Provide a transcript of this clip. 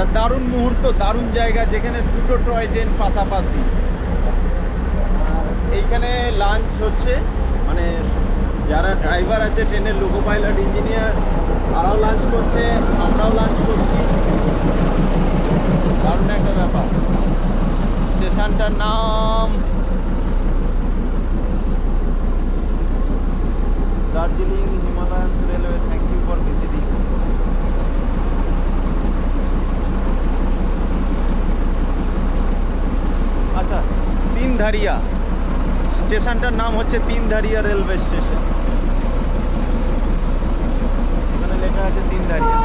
একটা দারুণ মুহূর্ত, দারুণ জায়গা যেখানে দুটো টয় ট্রেন পাশাপাশি। এইখানে লাঞ্চ হচ্ছে, মানে যারা ড্রাইভার আছে ট্রেনের, লোকো পাইলট, ইঞ্জিনিয়ার, তারাও লাঞ্চ করছে, আমরাও লাঞ্চ করছি। দারুণ একটা ব্যাপার। স্টেশনটার নাম Darjeeling Himalayan railway. Thank you for visiting. আচ্ছা, তিনধারিয়া স্টেশনটার নাম হচ্ছে তিনধারিয়া রেলওয়ে স্টেশন। এখানে লেখা আছে তিনধারিয়া।